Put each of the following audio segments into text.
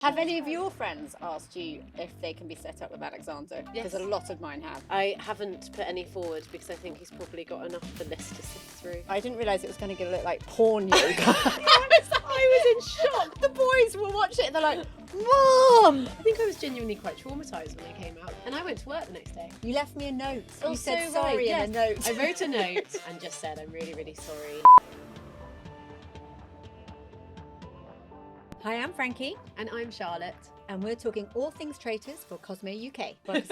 Have any of your friends asked you if they can be set up with Alexander? Yes. Because a lot of mine have. I haven't put any forward because I think he's probably got enough of the list to sift through. I didn't realise it was going to look like porn yoga. I was in shock. The boys will watch it and they're like, Mom! I think I was genuinely quite traumatised when they came out. And I went to work the next day. You left me a note. Oh, You said so sorry right, yes. in a note. I wrote a note and just said, I'm really, really sorry. Hi, I'm Frankie. And I'm Charlotte. And we're talking all things traitors for Cosmo UK. Well, it's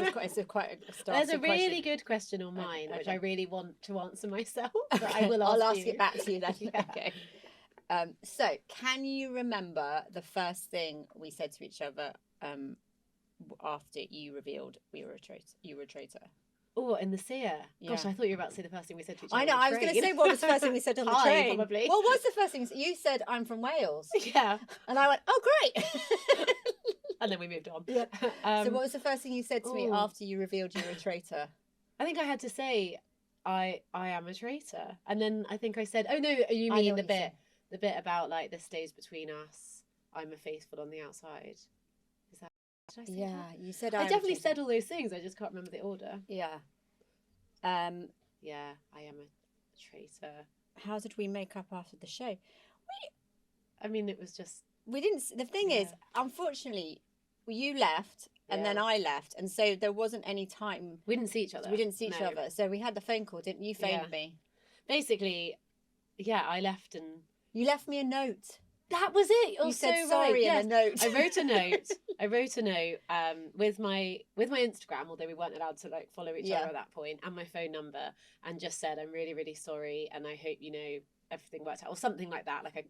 quite a start. There's a really good question on mine, which I really want to answer myself. But Okay, I will I'll ask ask you. it back to you then. Yeah. Okay. So, can you remember the first thing we said to each other after you revealed you were a traitor? Oh, in the seer. Gosh, Yeah. I thought you were about to say the first thing we said to each other. I know. on the I was going to train. say what was the first thing we said on the Hi, train. probably. What was the first thing you said? I'm from Wales, Yeah. and I went, oh great. And then we moved on. Yeah. So what was the first thing you said to me ooh. after you revealed you were a traitor? I think I had to say, I am a traitor. And then I think I said, oh no, you I know mean what you said. the bit about like this stays between us. I'm a faithful on the outside. Is that? Did I say Yeah, that? you said I I'm a definitely traitor. said all those things. I just can't remember the order. Yeah. Yeah, I am a traitor. How did we make up after the show? I mean, it was just. We didn't. The thing is, unfortunately, you left and then Yeah. I left, and so there wasn't any time. We didn't see each other. We didn't see each No. other, so we had the phone call, didn't you? You phoned Yeah. me. Basically, yeah, I left and. You left me a note. That was it. Oh, You said so sorry right. in Yes. a note. I wrote a note. With my Instagram, although we weren't allowed to like follow each Yeah. other at that point, and my phone number, and just said, I'm really, really sorry, and I hope everything worked out, or something like that. Like I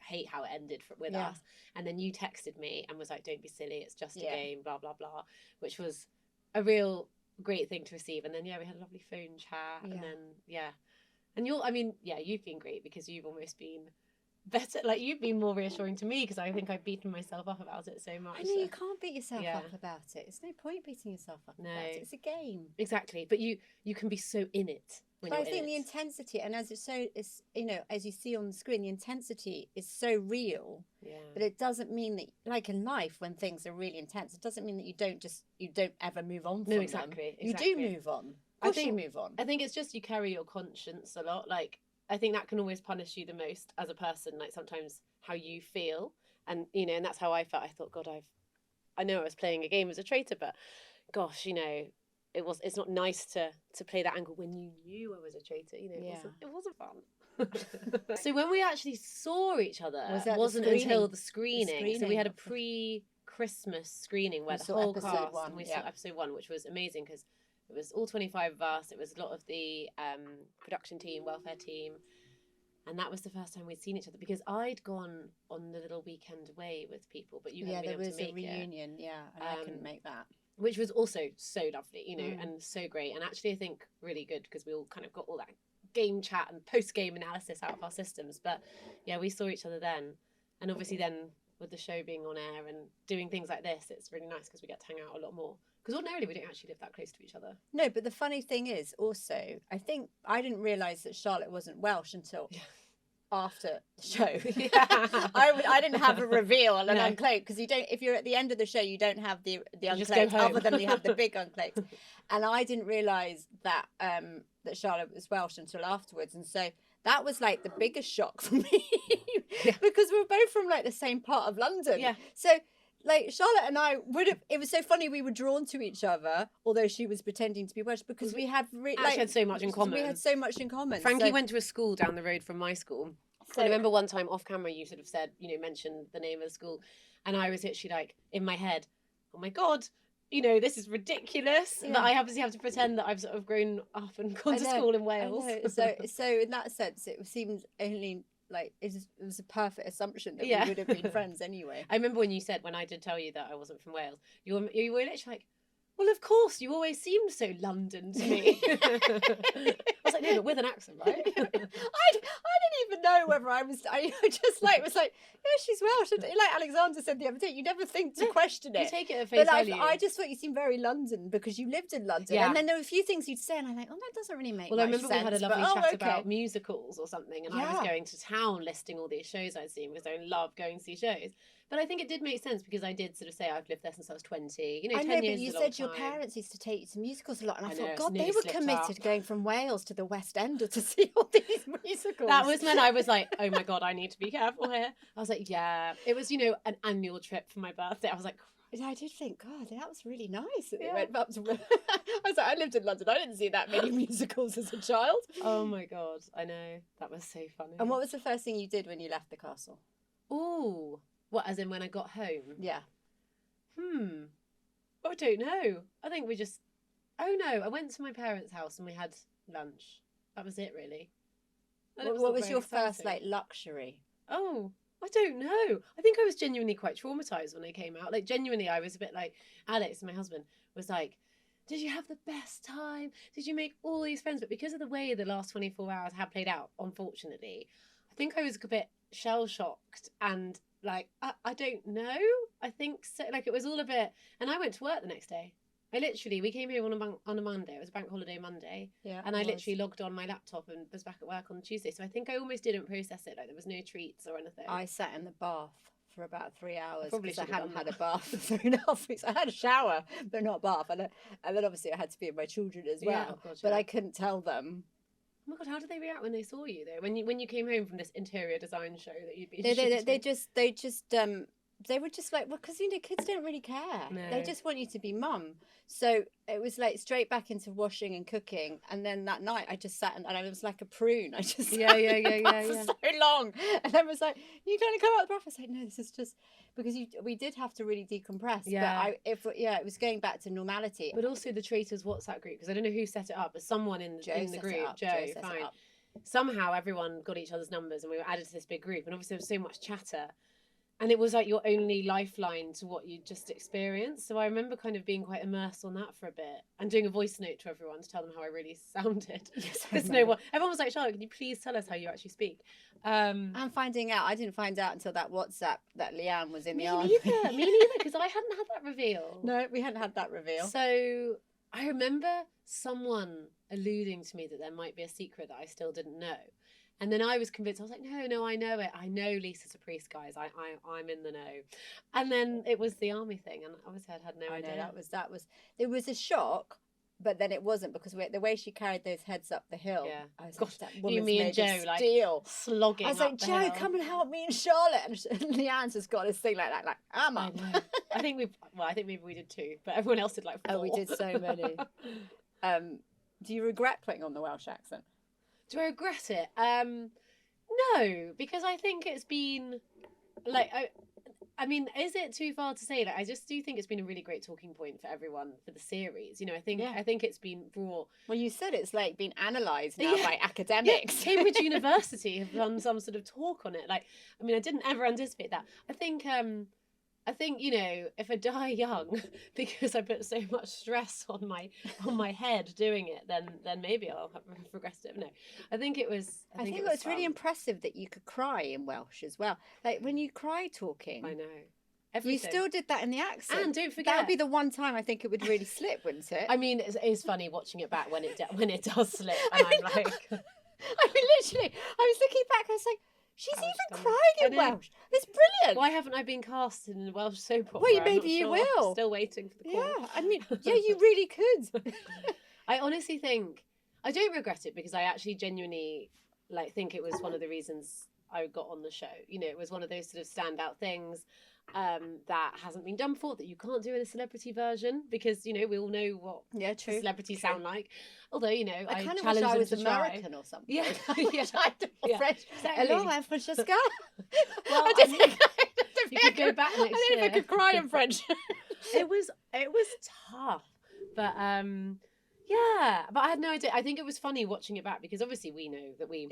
hate how it ended with Yeah. us. And then you texted me and was like, don't be silly, it's just a Yeah. game, blah blah blah, which was a real great thing to receive. And then we had a lovely phone chat, Yeah. and then and you've been great because you've almost been better, like you've been more reassuring to me because I think I've beaten myself up about it so much. I know you can't beat yourself Yeah. up about it. It's no point beating yourself up No. about it. It's a game. Exactly, but you can be so in it when But you're I think in the it. intensity, and as as you see on the screen, the intensity is so real. Yeah. But it doesn't mean that, like in life, when things are really intense, it doesn't mean that you don't ever move on from No, them. exactly. You do move on. I Of course you think- move on. I think it's just you carry your conscience a lot. Like I think that can always punish you the most as a person. Like sometimes how you feel, and and that's how I felt. I thought, God, I know I was playing a game as a traitor, but gosh, it's not nice to play that angle when you knew I was a traitor. It wasn't fun. So when we actually saw each other, Was that the wasn't screening? until the screening. So we had a screening. pre-Christmas screening where We the saw whole episode cast, one, and we yeah. saw episode 1, which was amazing because it was all 25 of us. It was a lot of the production team, welfare team. And that was the first time we'd seen each other because I'd gone on the little weekend away with people, but you hadn't there been able was to a make it, reunion, and I couldn't make that. which was also so lovely, Mm. and so great. And actually, I think really good because we all kind of got all that game chat and post-game analysis out of our systems. But yeah, we saw each other then. And obviously then with the show being on air and doing things like this, it's really nice because we get to hang out a lot more. Because ordinarily we don't actually live that close to each other. No, but the funny thing is also, I think I didn't realise that Charlotte wasn't Welsh until after the show. Yeah. I didn't have a reveal and an No. uncloak because you don't. If you're at the end of the show, you don't have the just go uncloak home. other than you have the big uncloak. And I didn't realise that that Charlotte was Welsh until afterwards, and so that was like the biggest shock for me because we were both from like the same part of London. Yeah. So. Like Charlotte and I would have. It was so funny. We were drawn to each other, although she was pretending to be Welsh, because we had Actually had so much in common. We had so much in common. Frankie so, went to a school down the road from my school. so And I remember one time off camera you sort of said, mentioned the name of the school. And I was literally like, in my head, oh my God, this is ridiculous. Yeah. That I obviously have to pretend that I've sort of grown up and gone to I know, school in I Wales. know. So in that sense, it seemed only like it was a perfect assumption that Yeah. we would have been friends anyway. I remember when you said, when I did tell you that I wasn't from Wales, you were literally like, well, of course, you always seemed so London to me. I was like, no, but with an accent, right? I didn't even know whether I was just like was like, yeah, she's Welsh. And like Alexander said the other day, you never think to question You it. take it at face But value. I just thought you seemed very London because you lived in London. Yeah. And then there were a few things you'd say and I'm like, oh, that doesn't really make Well, I much remember sense. we had a but, lovely chat okay. about musicals or something, and I was Yeah. going to town listing all these shows I'd seen because I love going to see shows. But I think it did make sense because I did sort of say I've lived there since I was 20. You know, I 10 know, but years you is a long said your time. parents used to take you to musicals a lot, and I I know, thought, it's God, they nearly were slipped committed up. going from Wales to the West End to see all these musicals. That was when I was like, oh my God, I need to be careful here. I was like, yeah. It was, you know, an annual trip for my birthday. I was like, Yeah, I did think, God, that was really nice that they Yeah. went up to. I was like, I lived in London. I didn't see that many musicals as a child. oh my God, I know. That was so funny. And what was the first thing you did when you left the castle? Ooh. What, as in when I got home? Yeah. I don't know. I think we just... Oh no, I went to my parents' house and we had lunch. That was it, really. And it What not was very your first exciting. luxury? Oh, I don't know. I think I was genuinely quite traumatized when I came out. Like, genuinely, I was a bit like, Alex, my husband, was like, did you have the best time? Did you make all these friends? But because of the way the last 24 hours had played out, unfortunately, I think I was a bit shell-shocked and like, I don't know. I think so. Like, it was all a bit... And I went to work the next day. We came here on a Monday. It was a bank holiday Monday. Yeah. And I literally logged on my laptop and was back at work on Tuesday. So I think I almost didn't process it. Like, there was no treats or anything. I sat in the bath for about 3 hours probably because I should have hadn't done had that. a bath for 3.5 weeks. I had a shower, but not a bath. And then obviously I had to be with my children as well. Yeah, oh God, But yeah. I couldn't tell them. Oh my God, how did they react when they saw you though? When you came home from this interior design show that you'd been They shooting? they were just like, well, because kids don't really care. No. They just want you to be mum. So it was like straight back into washing and cooking. And then that night I just sat and I was like a prune. I just sat in the bath for so long. And then was like, you're going to come out of the bath? I was like, no, this is just because we did have to really decompress. Yeah. But it was going back to normality. But also the Traitors WhatsApp group, because I don't know who set it up, but someone in the group, Joe, fine. Somehow everyone got each other's numbers and we were added to this big group, and obviously there was so much chatter. And it was like your only lifeline to what you just experienced. So I remember kind of being quite immersed on that for a bit and doing a voice note to everyone to tell them how I really sounded. Yes, Because everyone was like, Charlotte, can you please tell us how you actually speak? And finding out, I didn't find out until that WhatsApp that Leanne was in the army. Me neither, because I hadn't had that reveal. No, we hadn't had that reveal. So I remember someone alluding to me that there might be a secret that I still didn't know. And then I was convinced. I was like, no, I know it. I know Lisa's a priest, guys. I'm in the know. And then it was the army thing, and obviously I'd had no idea. That was. It was a shock, but then it wasn't because the way she carried those heads up the hill. Yeah. I was Gosh, like, that woman's me and made Joe of like steel. slogging. I was like, up the Joe, hill. come and help me and Charlotte. And Leanne's just got this thing like that, like I'm up. I think maybe we did too, but everyone else did like 4. Oh, we did so many. Do you regret putting on the Welsh accent? Do I regret it? No, because I think it's been like I mean, is it too far to say? Like, I just do think it's been a really great talking point for everyone for the series. You know, I think it's been brought. Well, you said it's like been analysed now by academics. Yeah, Cambridge University have done some sort of talk on it. Like, I mean, I didn't ever anticipate that. I think, you know, if I die young because I put so much stress on my head doing it, then maybe I'll have regressed it. No, I think it was. I think it was really impressive that you could cry in Welsh as well. Like when you cry talking. I know. Everything. You still did that in the accent. And don't forget, that would be the one time I think it would really slip, wouldn't it? I mean, it's funny watching it back when it does slip, and I'm like, I mean, literally, I was looking back. I was like. She's even crying in Welsh. It's brilliant. Why haven't I been cast in a Welsh soap opera? Well, maybe you will. I'm still waiting for the call. Yeah, I mean, yeah, you really could. I honestly think I don't regret it because I actually genuinely think it was one of the reasons I got on the show. You know, it was one of those sort of standout things that hasn't been done before, that you can't do in a celebrity version because, you know, we all know what celebrities sound like. Although, you know, I kind of challenge wish I them was to American try. Or something. Yeah, French. Exactly. Hello, I'm Francesca. Well, I didn't think you could go back next year. I didn't think I could cry in French. It was tough, but yeah. But I had no idea. I think it was funny watching it back because obviously we know that we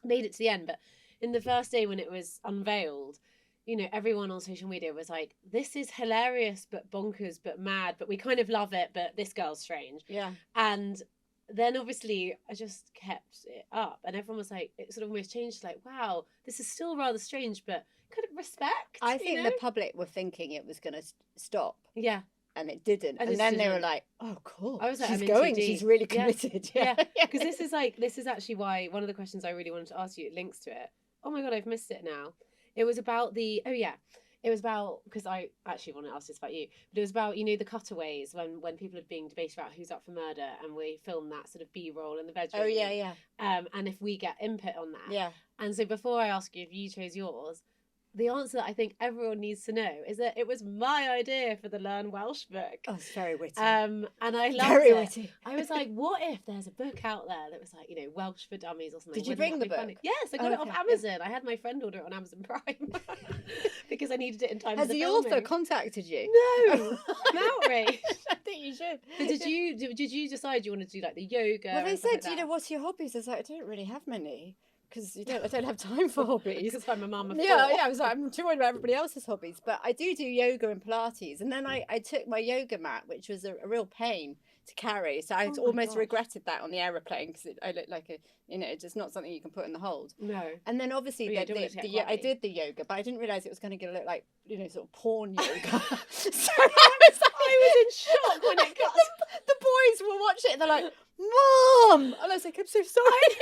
made it to the end. But in the first day when it was unveiled, you know, everyone on social media was like, "This is hilarious, but bonkers, but mad, but we kind of love it, but this girl's strange." Yeah, and then obviously I just kept it up and everyone was like, it sort of almost changed, like, wow, this is still rather strange, but kind of respect. I think the public were thinking it was going to stop. Yeah. And it didn't. And then they were like, oh, cool. I was like, she's going. She's really committed. Yeah. Because this is actually why one of the questions I really wanted to ask you, it links to it. Oh my God, I've missed it now. It was about It was about, because I actually want to ask this about you, but it was about, you know, the cutaways when people are being debated about who's up for murder, and we film that sort of B-roll in the bedroom. Oh yeah. And if we get input on that. Yeah. And so before I ask you if you chose yours, the answer that I think everyone needs to know is that it was my idea for the Learn Welsh book. Oh, it's very witty. And I loved Very it. witty. I was like, what if there's a book out there that was like, you know, Welsh for Dummies or something? Did you Wouldn't bring that the be funny? book? Yes, I got it off Okay. Amazon. I had my friend order it on Amazon Prime because I needed it in time Has for the he filming. also contacted you? No, I'm outraged. I think you should. But did you decide you wanted to do like the yoga? Well, they and stuff said, like do you that? know, what's your hobbies? I was like, I don't really have many. Because I don't have time for hobbies. Because I'm a mum of Yeah, four. I was like, I'm too worried about everybody else's hobbies. But I do yoga and Pilates. And then I took my yoga mat, which was a real pain to carry. So I Oh my almost gosh. regretted that on the aeroplane because I looked like it's just not something you can put in the hold. No. And then obviously Oh, yeah, don't want it to get I grubby. did the yoga, but I didn't realise it was going to look like, sort of porn yoga. So I was in shock when it got. the boys will watch it and they're like, Mom! And I was like, I'm so sorry.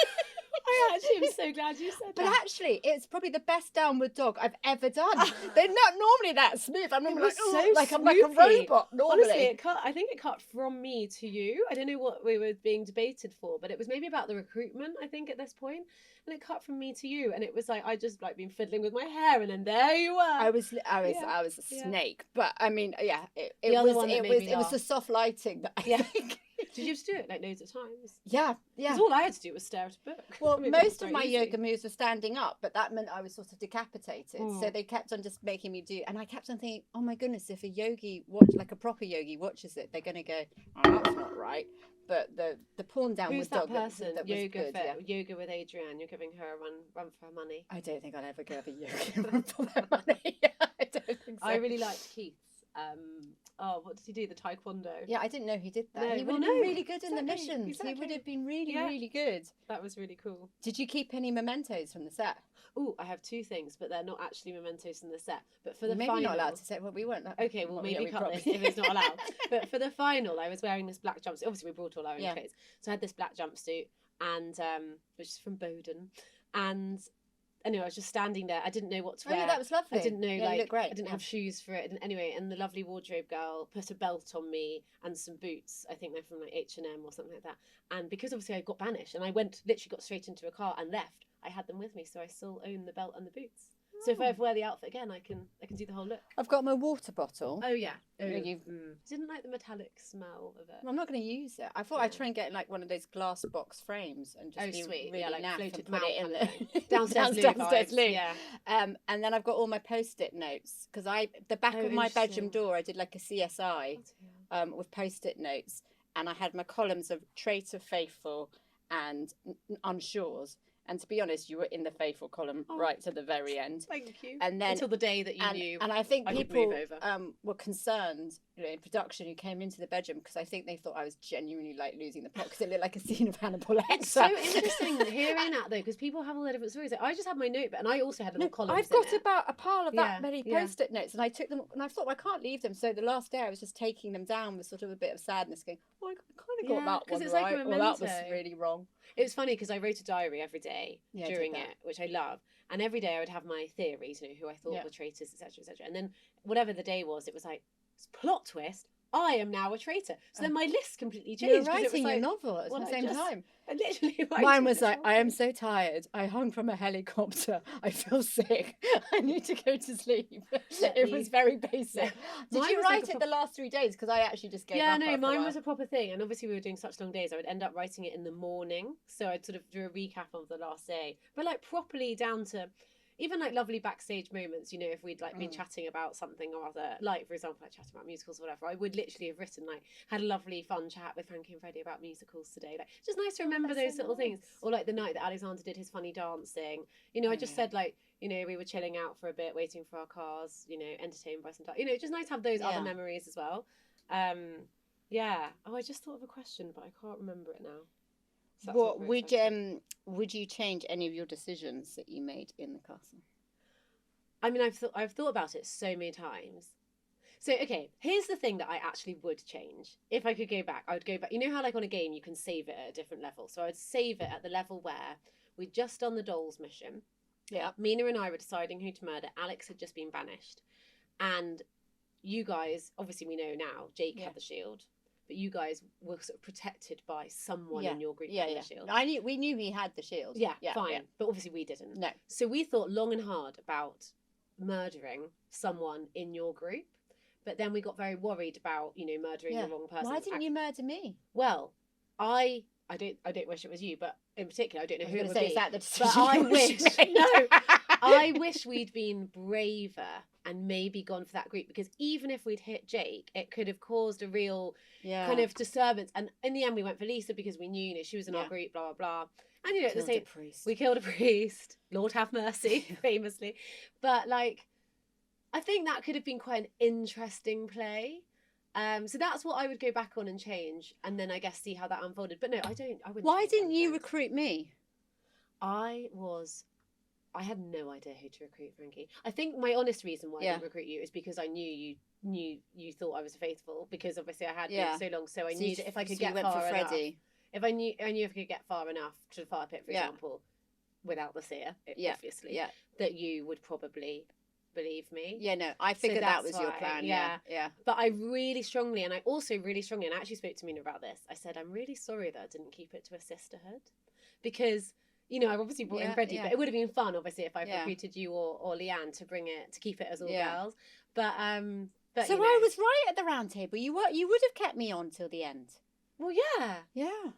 I actually am so glad you said But that. actually, it's probably the best downward dog I've ever done. They're not normally that smooth. I'm normally was like, so "Ooh," like I'm like a smoothie. robot normally. Honestly, I think it cut from me to you. I don't know what we were being debated for, but it was maybe about the recruitment, I think, at this point. And it cut from me to you. And it was like, I just like been fiddling with my hair, and then there you were. I was Yeah. a Yeah. snake. But I mean, yeah, The other one that made me it was laugh. the soft lighting that I Yeah. think. Did you have to do it like loads of times? Yeah. Because all I had to do was stare at a book. Well, I mean, it was most of very my easy. yoga moves were standing up, but that meant I was sort of decapitated. Mm. So they kept on just making me do, and I kept on thinking, oh my goodness, if like a proper yogi watches it, they're going to go, oh, that's not right. But the porn downward Who's that dog person? that was Yoga good, yeah. Yoga with Adrienne. You're giving her a run for her money. I don't think I'll ever give a yoga run for their money. I don't think so. I really liked Keith's. What did he do? The taekwondo. Yeah, I didn't know he did that. No, He would well, have been no, really good in the exactly, missions. He exactly. would have been really, Yeah. really good. That was really cool. Did you keep any mementos from the set? Oh, I have two things, but they're not actually mementos in the set. But for the Maybe final, not allowed to say. Well, we weren't. Okay, well, maybe we cut probably- this if it's not allowed. But for the final, I was wearing this black jumpsuit. Obviously, we brought all our own Yeah. clothes, so I had this black jumpsuit, and which is from Bowden, and anyway, I was just standing there. I didn't know what to Oh, wear. yeah, that was lovely. I didn't know, Yeah, you like, look great. I didn't have shoes for it. And anyway, and the lovely wardrobe girl put a belt on me and some boots. I think they're from like H&M or something like that. And because obviously I got banished and I literally got straight into a car and left, I had them with me. So I still own the belt and the boots. So if I ever wear the outfit again, I can do the whole look. I've got my water bottle. Oh, yeah. You- Didn't like the metallic smell of it. I'm not going to use it. I thought Yeah. I'd try and get like one of those glass box frames and just Oh, be sweet. really Yeah, like naff floated and put it in mount the Downstairs loo downstairs vibes, loo. yeah. And then I've got all my post-it notes because the back Oh, of my bedroom interesting. door I did like a CSI with post-it notes, and I had my columns of Traitor, Faithful, and Unsure's. And to be honest, you were in the Faithful column Oh. right to the very end. Thank you. And then until the day that you knew. and I think I would people move over. were concerned, in production, who came into the bedroom because I think they thought I was genuinely like losing the plot because it looked like a scene of Hannibal Lecter. It's so interesting hearing that though, because people have all their different stories. Like, I just had my notebook, and I also had little columns. I've got in it. about a pile of that Yeah, many yeah. post-it notes, and I took them, and I thought, well, I can't leave them. So the last day, I was just taking them down with sort of a bit of sadness, going, "Oh, I kind of got Yeah, that 'cause one it's like a right, or that was memento. really wrong." It was funny because I wrote a diary every day Yeah, I did during that. it, which I love. And every day I would have my theories, who I thought Yeah. were traitors, etc., etc. And then whatever the day was, it was like, plot twist, I am now a traitor. So then my list completely changed. You were 'cause it was writing like, your novel at well, the I same just- time. I literally Mine was like, I am so tired. I hung from a helicopter. I feel sick. I need to go to sleep. It was very basic. Did Mine you was like write a it the last 3 days? Because I actually just gave Yeah, up. no, after a mine while. was a proper thing. And obviously we were doing such long days, I would end up writing it in the morning. So I'd sort of do a recap of the last day. But like properly down to even like lovely backstage moments, if we'd like been chatting about something or other, like for example, like chatting about musicals or whatever, I would literally have written like, had a lovely fun chat with Frankie and Freddie about musicals today. Like, just nice to remember that's those so little things. nice. Or like the night that Alexander did his funny dancing. I just said like, we were chilling out for a bit, waiting for our cars, entertained by some time. Just nice to have those other Yeah. memories as well. Yeah. Oh, I just thought of a question, but I can't remember it now. So that's What not very exciting. would you change any of your decisions that you made in the castle? I mean, I've thought about it so many times. So, okay, here's the thing that I actually would change. If I could go back, I would go back. You know how, like, on a game, you can save it at a different level? So I would save it at the level where we'd just done the dolls mission. Yeah. Mina and I were deciding who to murder. Alex had just been banished. And you guys, obviously we know now, Jake Yeah. had the shield, but you guys were sort of protected by someone Yeah. in your group Yeah, having yeah. the shield. We knew he had the shield. Yeah, Yeah, fine. yeah. But obviously we didn't. No. So we thought long and hard about murdering someone in your group. But then we got very worried about, murdering Yeah. the wrong person. Why didn't you murder me? Well, I don't wish it was you, but in particular, I don't know who it would say, be. is that the But decision I you wish, made? no, I wish we'd been braver and maybe gone for that group, because even if we'd hit Jake, it could have caused a real kind of disturbance. And in the end, we went for Lisa because we knew, she was in our group, blah, blah, blah. And, at the same, we killed a priest. Lord have mercy, famously. But, I think that could have been quite an interesting play. So that's what I would go back on and change, and then I guess see how that unfolded. But no, I wouldn't. Why change didn't you anything. recruit me? I had no idea who to recruit, Frankie. I think my honest reason why I didn't recruit you is because I knew you thought I was faithful, because obviously I had been so long, so I knew that if I could get far enough, if I knew if I could get far enough to the fire pit, for example, without the seer, obviously, that you would probably believe me. Yeah, no, I figured that was your plan. Yeah. But I really strongly, and I also really strongly, and I actually spoke to Mina about this, I said, I'm really sorry that I didn't keep it to a sisterhood, because, I've obviously brought in Freddie, but it would have been fun, obviously, if I recruited you or Leanne to keep it as all girls. But so I was right at the round table. You would have kept me on till the end. Well, yeah.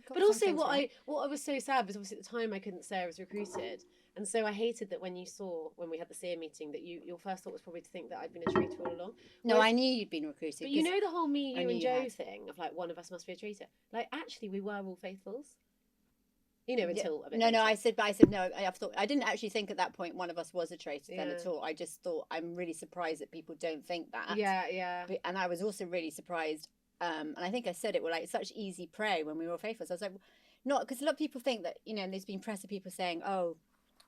But also, what I was so sad was, obviously at the time I couldn't say I was recruited, and so I hated that when we had the seer meeting, that your first thought was probably to think that I'd been a traitor all along. No, I knew you'd been recruited. But the whole me, you, and Joe thing of one of us must be a traitor. Actually, we were all faithfuls. Until a bit later. No, I said no. I didn't actually think at that point one of us was a traitor then at all. I just thought, I'm really surprised that people don't think that. Yeah. And I was also really surprised. And I think I said it, we're such easy prey when we were all faithful. So I was like, not, because a lot of people think that, and there's been press of people saying, oh,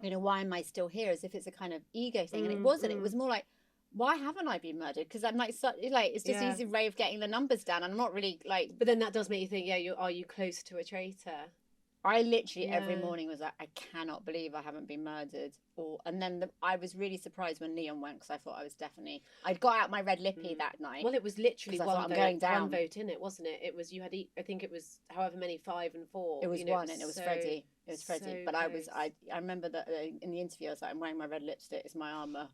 why am I still here? As if it's a kind of ego thing. And it wasn't. It was more like, why haven't I been murdered? Because I'm it's just an easy way of getting the numbers down. And I'm not really But then that does make you think, are you close to a traitor? I literally every morning was like, I cannot believe I haven't been murdered. And then I was really surprised when Leon went, because I thought I'd got out my red lippy that night. Well, it was literally one vote in it, wasn't it? It was, you had, I think it was however many, 5 and 4. It was one, and it was Freddie. It was Freddie. So but close. I remember that in the interview, I was like, I'm wearing my red lipstick. It's my armour.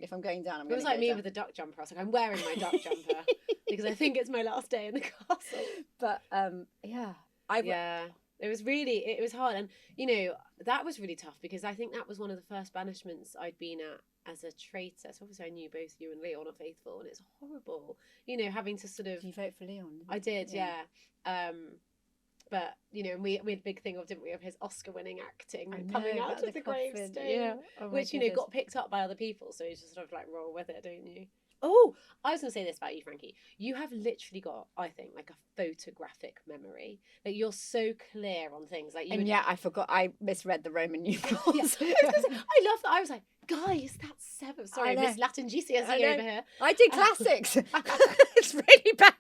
If I'm going down, I'm going to go down. It was like me with the duck jumper. I was like, I'm wearing my duck jumper because I think it's my last day in the castle. But, It was hard. And, that was really tough, because I think that was one of the first banishments I'd been at as a traitor. So obviously I knew both you and Leon are faithful, and it's horrible, having to sort of... Did you vote for Leon? I did, yeah. But, we had a big thing of, didn't we, of his Oscar-winning acting and coming out of the gravestone, which, got picked up by other people. So you just sort of roll with it, don't you? Oh, I was going to say this about you, Frankie. You have literally got, I think, a photographic memory. You're so clear on things. I forgot. I misread the Roman numerals. I love that. I was like, guys, that's 7. Sorry, Miss Latin GCSE over here. I did classics. It's really bad.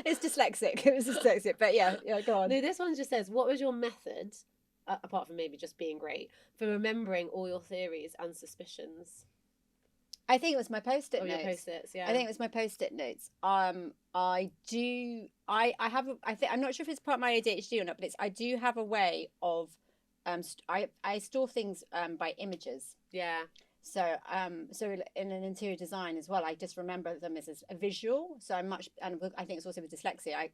It's dyslexic. It was dyslexic. But yeah, go on. No, this one just says, what was your method, apart from maybe just being great, for remembering all your theories and suspicions? I think it was my post-it notes. Your post-its, yeah. I think it was my post-it notes. I'm not sure if it's part of my ADHD or not, but I do have a way of, I store things by images. Yeah. So in an interior design as well, I just remember them as a visual. So and I think it's also with dyslexia. I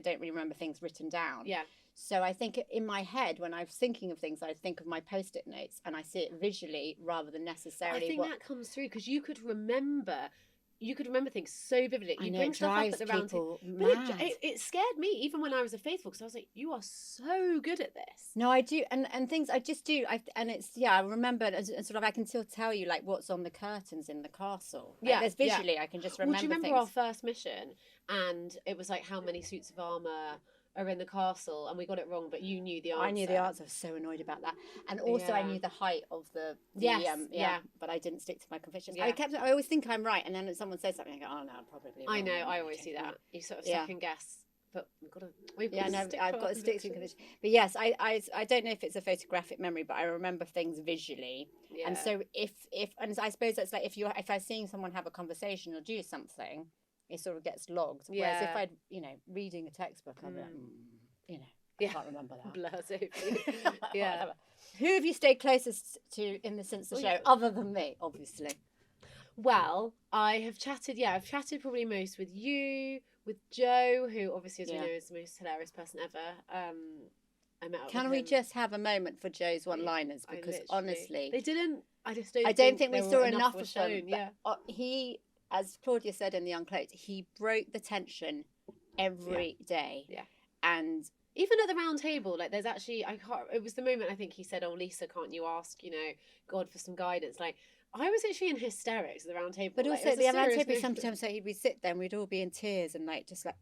don't really remember things written down. Yeah. So I think in my head, when I was thinking of things, I think of my post-it notes and I see it visually rather than necessarily. I think that comes through, because you could remember things so vividly. You bring stuff up at the round table. But it scared me, even when I was a faithful, because I was like, you are so good at this. No, I do. And things I just do. I remember, and sort of, I can still tell you what's on the curtains in the castle. There's visually, I can just remember things. Do you remember our first mission? And it was how many suits of armour are in the castle, and we got it wrong, but you knew the answer. I knew the answer. I was so annoyed about that. And also I knew the height of the but I didn't stick to my convictions. I always think I'm right, and then someone says something, I go, oh no, probably I know, wrong. I always do that. You sort of second guess but we've got I've got to stick to conviction. But yes, I don't know if it's a photographic memory, but I remember things visually. Yeah. And so if and I suppose that's like if I'm seeing someone have a conversation or do something, it sort of gets logged. Whereas if I'd reading a textbook, I'd be like, I can't remember that. Blase. Yeah. Who have you stayed closest to since the show, other than me, obviously? Well, I've chatted probably most with you, with Joe, who obviously, as we know, is the most hilarious person ever. I met up Can with we him. just have a moment for Joe's one-liners? Because honestly, they didn't. I don't think we saw enough of shown. them. He, as Claudia said in The Uncloaked, he broke the tension every day. Yeah. And even at the round table, like there's actually, it was the moment I think he said, "Oh, Lisa, can't you ask, God for some guidance?" Like, I was actually in hysterics at the round table. But also at the round table, sometimes we'd sit there and we'd all be in tears and like just like,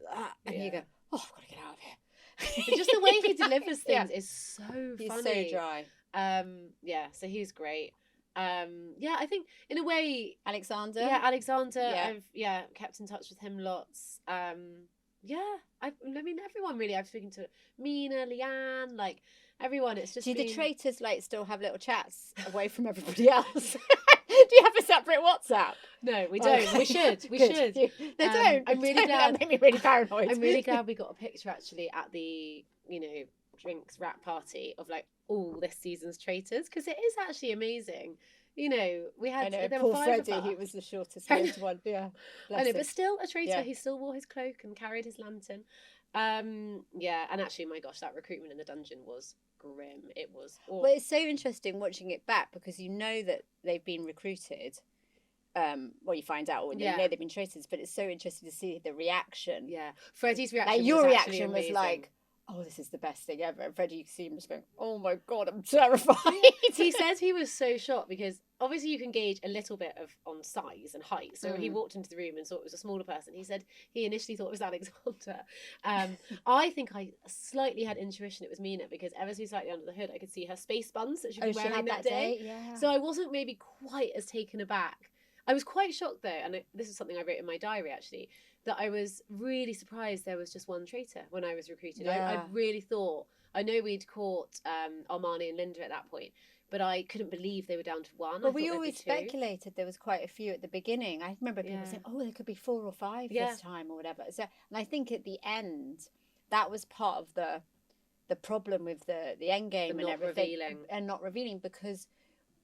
and you go, "Oh, I've got to get out of here." But just the way he delivers things is so funny. He's so dry. So he's great. I think in a way, Alexander. Yeah, Alexander. Yeah. I've kept in touch with him lots. I mean, everyone really. I've spoken to Mina, Leanne, like everyone. It's just do the traitors like still have little chats away from everybody else? Do you have a separate WhatsApp? No, we don't. Okay. We should. They don't. I'm really glad. That made me really paranoid. I'm really glad we got a picture actually at the drinks wrap party of like all this season's traitors, because it is actually amazing. We had there poor were 5 Freddie, of us. he was the shortest lived one. Yeah, I know, but still a traitor. Yeah. He still wore his cloak and carried his lantern. And actually, my gosh, that recruitment in the dungeon was grim. It was awful. Well, it's so interesting watching it back because you know that they've been recruited. Well, you find out when you know they've been traitors, but it's so interesting to see the reaction. Yeah, Freddie's reaction. Like, your was reaction was amazing. like, "Oh, this is the best thing ever." And Freddie, you see him just going, "Oh my God, I'm terrified." He said he was so shocked because obviously you can gauge a little bit on size and height. So when he walked into the room and saw it was a smaller person, he said he initially thought it was Alexander. I think I slightly had intuition it was Mina because ever so slightly under the hood I could see her space buns that she'd been wearing that day. Yeah. So I wasn't maybe quite as taken aback. I was quite shocked though, and this is something I wrote in my diary actually, that I was really surprised there was just one traitor when I was recruited. Yeah. I really thought, I know we'd caught Armani and Linda at that point, but I couldn't believe they were down to one. Well, we always speculated there was quite a few at the beginning. I remember people saying, "Oh, there could be 4 or 5 this time or whatever." So, and I think at the end, that was part of the problem with the end game and everything, and not revealing because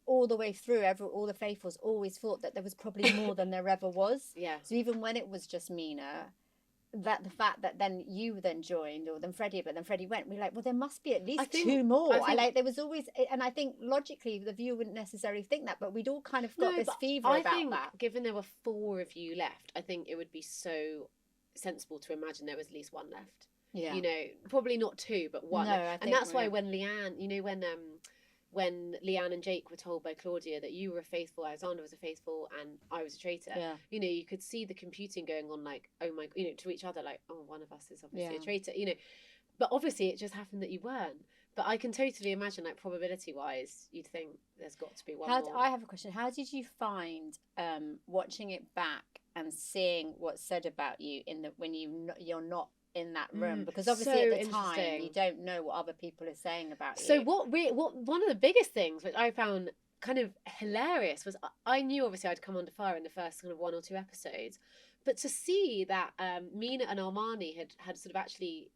all the way through, all the faithfuls always thought that there was probably more than there ever was. Yeah. So even when it was just Mina, that the fact that then you then joined, or then Freddie, but then Freddie went, we're like, well, there must be at least 2 more. There was always, and I think logically the viewer wouldn't necessarily think that, but we'd all kind of got this fever about that. I think given there were 4 of you left, I think it would be so sensible to imagine there was at least 1 left. Yeah. Probably not 2, but 1. No, I think that's why when Leanne, when Leanne and Jake were told by Claudia that you were a faithful, Alexander was a faithful, and I was a traitor, you could see the computing going on like, oh my, to each other, like, oh, one of us is obviously a traitor, but obviously it just happened that you weren't. But I can totally imagine, like, probability-wise, you'd think there's got to be one more. I have a question. How did you find watching it back and seeing what's said about you when you're not in that room, because obviously at the time you don't know what other people are saying about you. So what one of the biggest things which I found kind of hilarious was I knew obviously I'd come under fire in the first kind of 1 or 2 episodes, but to see that Mina and Armani had sort of actually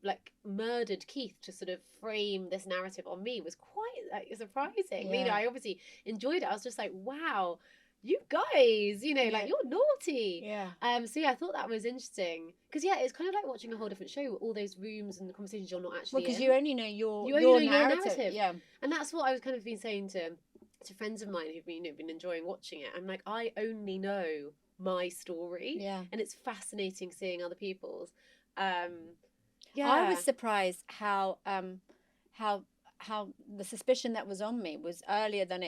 like murdered Keith to sort of frame this narrative on me was quite like surprising. I obviously enjoyed it. I was just like, wow, you guys, like, you're naughty. Yeah. So I thought that was interesting because it's kind of like watching a whole different show with all those rooms and the conversations you're not actually. Well, because you only know your narrative. Yeah. And that's what I was kind of been saying to friends of mine who've been enjoying watching it. I'm like, I only know my story. Yeah. And it's fascinating seeing other people's. I was surprised how the suspicion that was on me was earlier than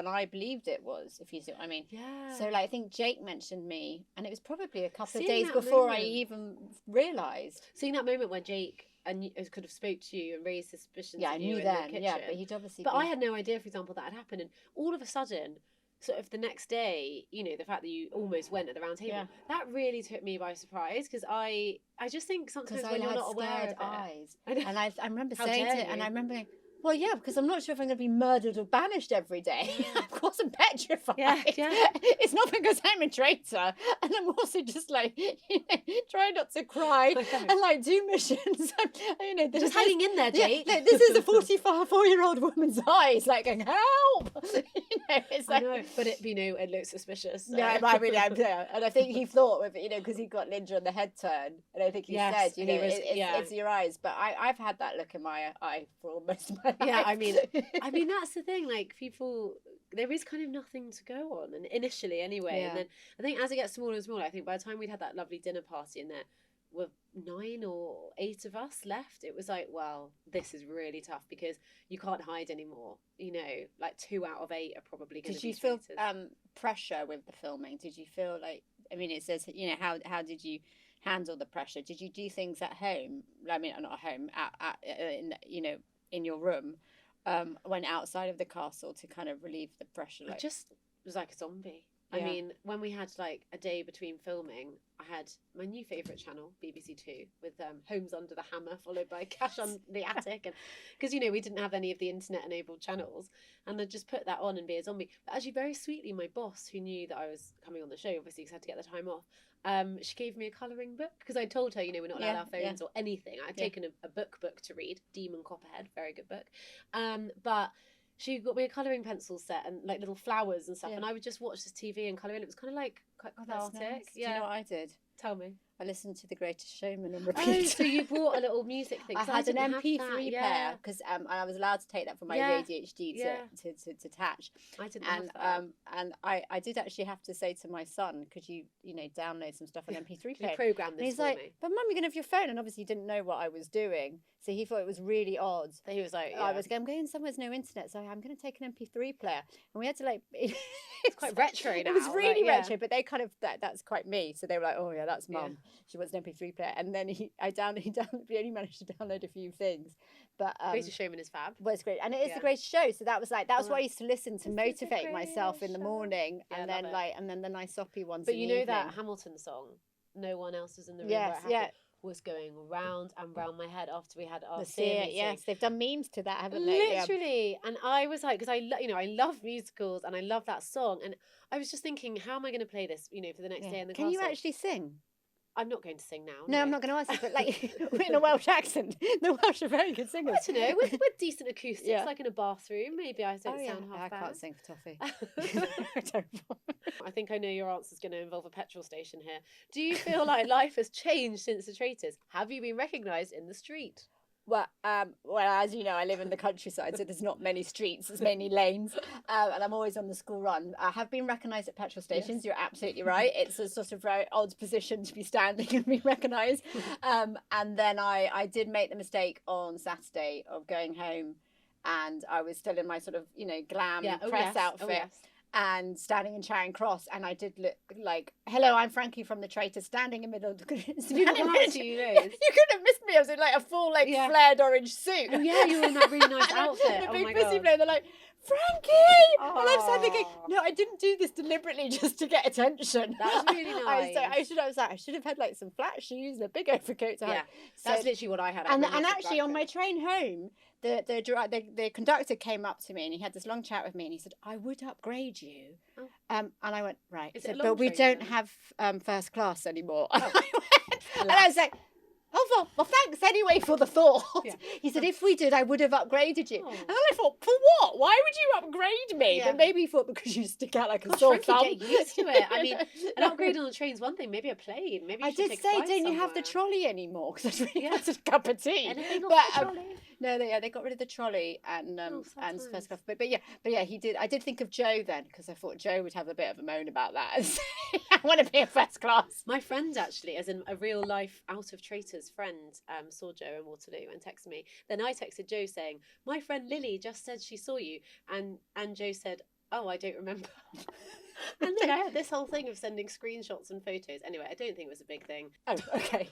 I believed it was, if you see what I mean. Yeah. So, like, I think Jake mentioned me, and it was probably a couple of days before I even realised. Seeing that moment where Jake could have spoke to you and raised suspicions. Yeah, I knew then. Yeah, but he'd obviously. But I had no idea, for example, that had happened, and all of a sudden, sort of the next day, you know, the fact that you almost went at the round table, that really took me by surprise, because I just think sometimes when you're not aware of it, eyes, and I remember How saying dare to it, you? and I remember going, well, yeah, because I'm not sure if I'm going to be murdered or banished every day. Of course, I'm petrified. Yeah. It's not because I'm a traitor, and I'm also just like, trying not to cry and like do missions. You know, just hanging in there, Jake. Yeah, like, this is a 44-year-old woman's eyes, like going, help. You know, it's like, I know, but it, you know, it looks suspicious. So. Yeah, I mean, and I think he thought with it, you know, because he got Ninja on the head turn, and I think he said, you know, it's your eyes. But I've had that look in my eye for almost my life. Yeah, I mean, that's the thing. Like, people, there is kind of nothing to go on, and initially, anyway. Yeah. And then I think as it gets smaller and smaller, I think by the time we'd had that lovely dinner party and there were 9 or 8 of us left, it was like, well, this is really tough because you can't hide anymore. You know, like 2 out of 8 are probably going to be Did you feel traitors. pressure with the filming? Did you feel like, I mean, it says, you know, how did you handle the pressure? Did you do things at home? I mean, not at home, in, you know, in your room, when outside of the castle to kind of relieve the pressure? I just was like a zombie. Yeah. I mean, when we had like a day between filming, I had my new favourite channel, BBC Two, with Homes Under the Hammer, followed by Cash on the Attic, and because, you know, we didn't have any of the internet-enabled channels, and I'd just put that on and be a zombie. But actually, very sweetly, my boss, who knew that I was coming on the show, obviously because I had to get the time off, she gave me a colouring book, because I told her, you know, we're not allowed our phones or anything. I'd taken a book to read, Demon Copperhead, very good book, but she got me a colouring pencil set and like little flowers and stuff, and I would just watch this TV and colour in. It was kind of like quite cathartic. Nice. Yeah. Do you know what I did? Tell me. I listened to The Greatest Showman on repeat. Oh, so you brought a little music thing. I had an MP3 player because I was allowed to take that for my ADHD to attach. I didn't have that. And I did actually have to say to my son, could you know, download some stuff on MP3 player? You program this, and he's for like, me. but Mum, you're gonna have your phone, and obviously he didn't know what I was doing, so he thought it was really odd. So he was like, I was going, I'm going somewhere there's no internet, so I'm going to take an MP3 player, and we had to like. It's quite retro now. It was really retro, but they kind of that's quite me. So they were like, oh yeah, that's Mum. Yeah. She wants an MP3 player, and then we only managed to download a few things, but Greatest Showman is fab. Well, it's great, and it is the greatest show. So that was what I used to listen to motivate myself in the morning, and then the nice soppy ones. But you know that Hamilton song, "No One Else Is in the Room." Yes, was going round and round my head after we had our yes, they've done memes to that, haven't they? Literally, and I was like, because I love musicals and I love that song, and I was just thinking, how am I going to play this, you know, for the next day in the castle? Can you actually sing? I'm not going to sing now. No, I'm not going to ask you, but like in a Welsh accent. The Welsh are very good singers. I don't know, with decent acoustics, like in a bathroom, maybe I don't sound half bad. I can't sing for Toffee. I think I know your answer is going to involve a petrol station here. Do you feel like life has changed since the Traitors? Have you been recognised in the street? Well, as you know, I live in the countryside, so there's not many streets. It's mainly lanes, and I'm always on the school run. I have been recognised at petrol stations. Yes. You're absolutely right. It's a sort of very odd position to be standing and be recognised. And then I did make the mistake on Saturday of going home, and I was still in my sort of, you know, glam press outfit. And standing in Charing Cross, and I did look like, hello, I'm Frankie from the Traitors, standing in the middle of the you couldn't have missed me. I was in like a full flared orange suit. Oh yeah, you were in that really nice outfit. The big pussy blow, they're like, Frankie! And I'm sad thinking, no, I didn't do this deliberately just to get attention. That was really nice. I should have had like some flat shoes and a big overcoat to have. That's literally what I had. And actually on my train home, the conductor came up to me and he had this long chat with me and he said, I would upgrade you. Oh. And I went, right. He said, but we don't have first class anymore. Oh. And I was like, oh, well, thanks anyway for the thought. Yeah. He said, if we did, I would have upgraded you. Oh. And I thought, for what? Why would you upgrade me? Yeah. But maybe he thought because you stick out like a sore thumb. Get used to it. I mean, an upgrade on the train's one thing, maybe a plane. Maybe you should take a flight don't somewhere. you have the trolley anymore? Because I really wanted a cup of tea. Anything off the trolley? No, they got rid of the trolley and first class. But yeah, he did. I did think of Joe then because I thought Joe would have a bit of a moan about that. And say, I want to be a first class. My friend actually, as in a real life out of Traitors friend, saw Joe in Waterloo and texted me. Then I texted Joe saying, my friend Lily just said she saw you, and Joe said, oh, I don't remember. And then I had this whole thing of sending screenshots and photos. Anyway, I don't think it was a big thing. Oh, okay.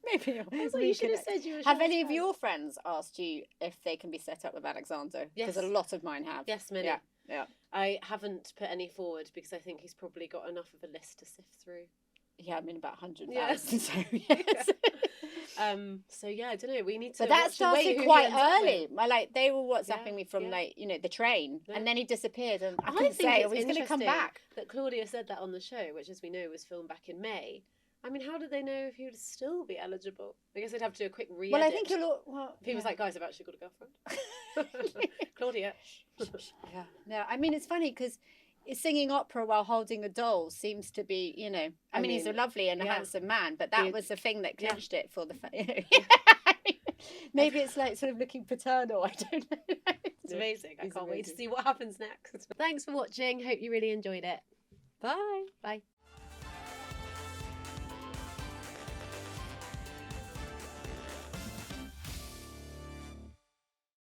Maybe you should have said you were. Have any of your friends asked you if they can be set up with Alexander? Yes. Because a lot of mine have. Yes, many. Yeah. I haven't put any forward because I think he's probably got enough of a list to sift through. Yeah, I mean about 100,000. Yeah. So yes. So yeah, I don't know. We need to. But that watch and wait started who he quite ends up early. with. Like they were WhatsApping Yeah, me from yeah. like, you know, the train, Yeah. and then he disappeared, and I I couldn't think say, it's oh, he's going to come interesting back. that Claudia said that on the show, which, as we know, was filmed back in May. I mean, how did they know if he would still be eligible? I guess they'd have to do a quick re-edit. Well, I think he'll. Well, If he was like, guys, I've actually got a girlfriend. Claudia. yeah. No, I mean it's funny because singing opera while holding a doll seems to be, you know. I mean, he's a lovely and a yeah. handsome man, but that Dude. was the thing that Yeah. clinched it for the. You know, maybe it's like sort of looking paternal. I don't know. It's amazing. I He's can't wait to amazing. see what happens next. Thanks for watching. Hope you really enjoyed it. Bye. Bye.